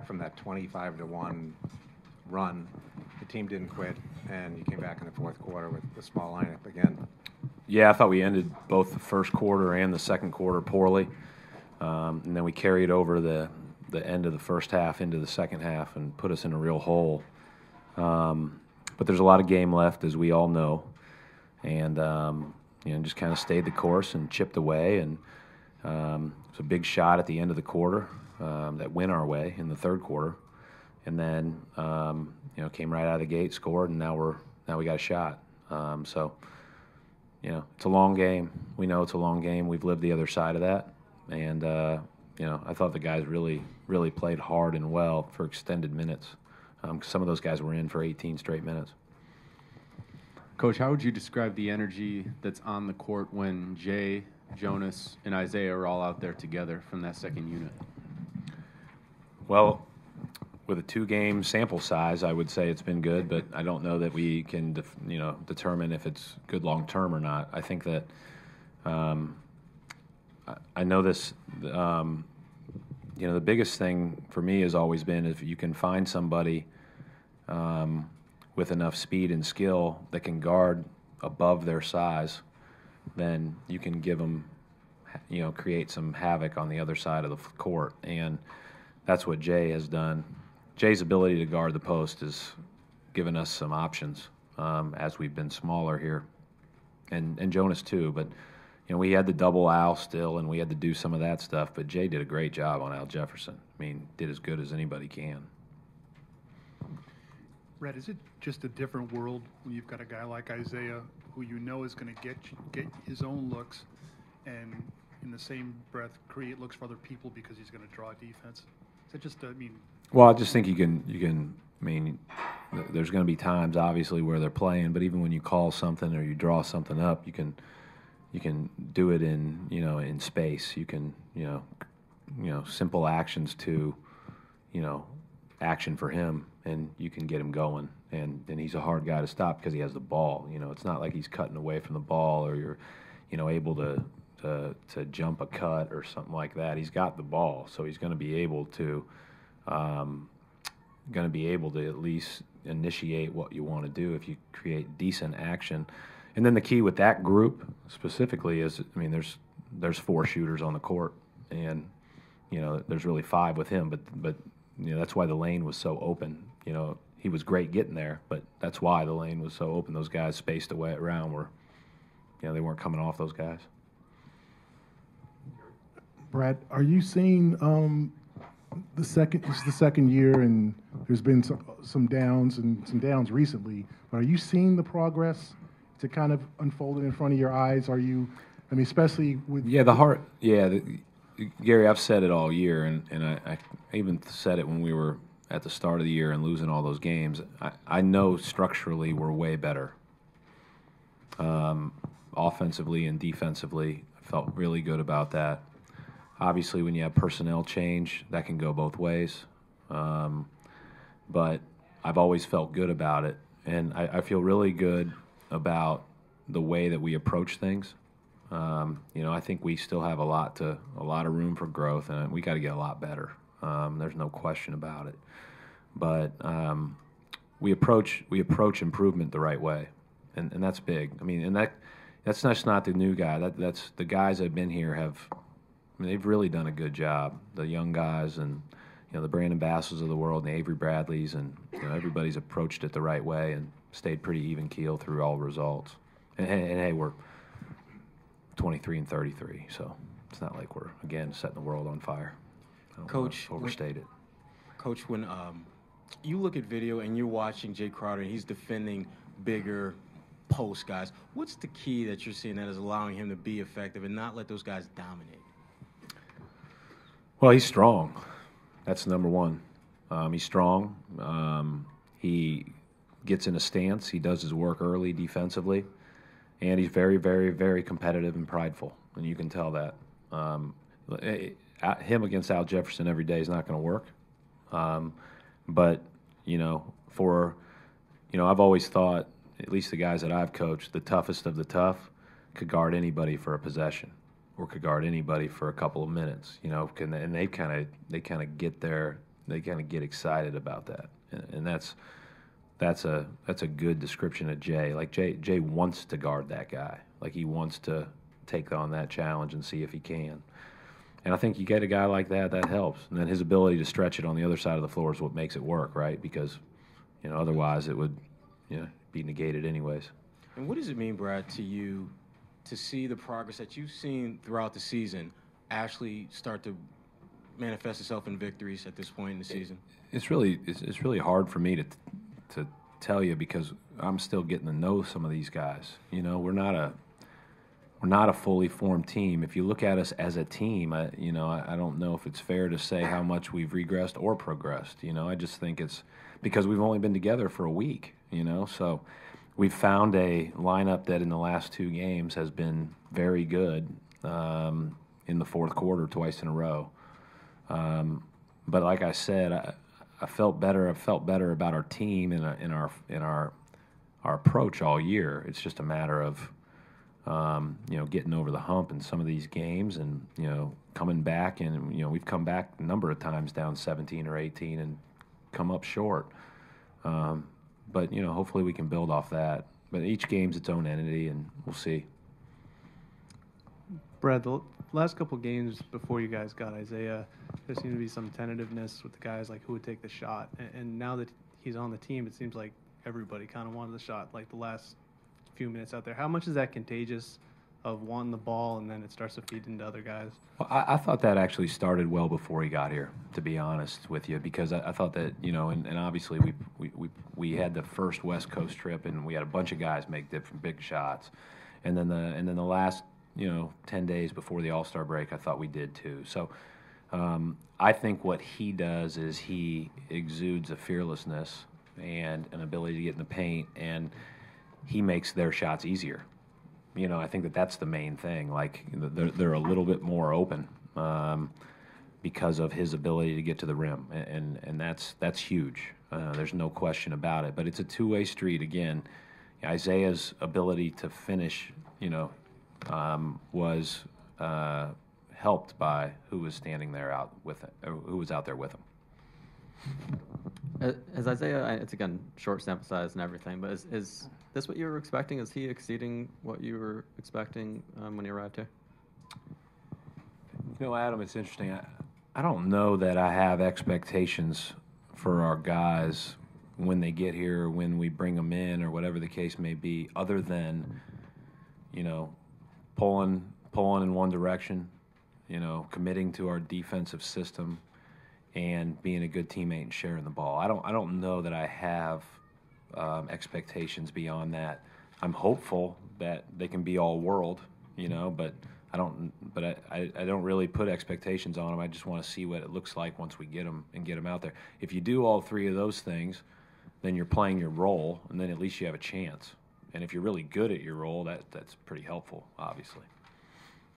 from that 25-1 run, the team didn't quit, and you came back in the fourth quarter with the small lineup again. Yeah, I thought we ended both the first quarter and the second quarter poorly, and then we carried over the end of the first half into the second half and put us in a real hole. But there's a lot of game left, as we all know, and just kind of stayed the course and chipped away. And it was a big shot at the end of the quarter that went our way in the third quarter, and then came right out of the gate, scored, and now we got a shot. So it's a long game. We know it's a long game. We've lived the other side of that, and I thought the guys really played hard and well for extended minutes. Some of those guys were in for 18 straight minutes. Coach, how would you describe the energy that's on the court when Jay, Jonas, and Isaiah are all out there together from that second unit? Well, with a 2-game sample size, I would say it's been good, but I don't know that we can determine if it's good long term or not. I think that I know this. The biggest thing for me has always been if you can find somebody with enough speed and skill that can guard above their size, then you can give them, create some havoc on the other side of the court. And that's what Jay has done. Jay's ability to guard the post has given us some options as we've been smaller here, and Jonas too. But we had the double Al still, and we had to do some of that stuff. But Jay did a great job on Al Jefferson. I mean, did as good as anybody can. Red, is it just a different world when you've got a guy like Isaiah who is going to get his own looks and in the same breath create looks for other people because he's going to draw defense? Is it just, Well, I just think you can. There's going to be times, obviously, where they're playing, but even when you call something or you draw something up, you can do it in space. You can simple actions to action for him, and you can get him going. And he's a hard guy to stop because he has the ball. It's not like he's cutting away from the ball or you're able to jump a cut or something like that. He's got the ball, so he's going to be able to at least initiate what you want to do if you create decent action. And then the key with that group specifically is, there's 4 shooters on the court, and there's really 5 with him. But that's why the lane was so open. He was great getting there, but that's why the lane was so open. Those guys spaced away around where they weren't coming off those guys. Brad, are you seeing this is the second year, and there's been some downs and some downs recently, but are you seeing the progress to kind of unfold it in front of your eyes? Are you, especially with... Gary, I've said it all year, and I even said it when we were at the start of the year and losing all those games. I know structurally we're way better. Offensively and defensively, I felt really good about that. Obviously, when you have personnel change, that can go both ways. But I've always felt good about it, and I feel really good about the way that we approach things. I think we still have a lot of room for growth, and we got to get a lot better. There's no question about it. But we approach improvement the right way, and that's big. That's just not the new guy. That's the guys that have been here they've really done a good job. The young guys and the Brandon Basses of the world and the Avery Bradleys, and everybody's approached it the right way and stayed pretty even keel through all results. And hey, we're 23-33, so it's not like we're again setting the world on fire. Coach, overstate it. Coach, when you look at video and you're watching Jay Crowder and he's defending bigger post guys, what's the key that you're seeing that is allowing him to be effective and not let those guys dominate? Well, he's strong. That's number one. He's strong. He gets in a stance. He does his work early defensively. And he's very, very, very competitive and prideful. And you can tell that. Him against Al Jefferson every day is not going to work. But, I've always thought, at least the guys that I've coached, the toughest of the tough could guard anybody for a possession or could guard anybody for a couple of minutes, and they kind of get their kind of get excited about that, and that's a good description of Jay. Like Jay wants to guard that guy. Like he wants to take on that challenge and see if he can. And I think you get a guy like that, that helps. And then his ability to stretch it on the other side of the floor is what makes it work, right? Because, otherwise it would, be negated anyways. And what does it mean, Brad, to you to see the progress that you've seen throughout the season actually start to manifest itself in victories at this point in the season? It's really hard for me to tell you because I'm still getting to know some of these guys. We're not a fully formed team. If you look at us as a team, I don't know if it's fair to say how much we've regressed or progressed. I just think it's because we've only been together for a week. So we've found a lineup that in the last 2 games has been very good in the fourth quarter twice in a row. But like I said, I felt better. I felt better about our team and our approach all year. It's just a matter of getting over the hump in some of these games and coming back, and we've come back a number of times down 17 or 18 and come up short. But hopefully we can build off that. But each game's its own entity, and we'll see. Brad, the last couple games before you guys got Isaiah, there seemed to be some tentativeness with the guys, like who would take the shot. And now that he's on the team, it seems like everybody kind of wanted the shot, like the last few minutes out there. How much is that contagious of wanting the ball and then it starts to feed into other guys? Well, I thought that actually started well before he got here, to be honest with you, because I thought that, and obviously we had the first West Coast trip and we had a bunch of guys make different big shots. And then the last 10 days before the All-Star break, I thought we did too. So I think what he does is he exudes a fearlessness and an ability to get in the paint, and he makes their shots easier. I think that's the main thing. Like they're a little bit more open because of his ability to get to the rim, and that's huge. There's no question about it. But it's a two-way street again. Isaiah's ability to finish, was helped by who was standing there out with it, or who was out there with him. As Isaiah, it's again short sample size and everything, but is this what you were expecting? Is he exceeding what you were expecting when he arrived here? Adam, it's interesting. I don't know that I have expectations for our guys when they get here, or when we bring them in, or whatever the case may be, other than pulling in one direction, committing to our defensive system, and being a good teammate and sharing the ball. I don't know that I have expectations beyond that. I'm hopeful that they can be all world, but I don't really put expectations on them. I just want to see what it looks like once we get them out there. If you do all 3 of those things, then you're playing your role, and then at least you have a chance. And if you're really good at your role, that's pretty helpful, obviously.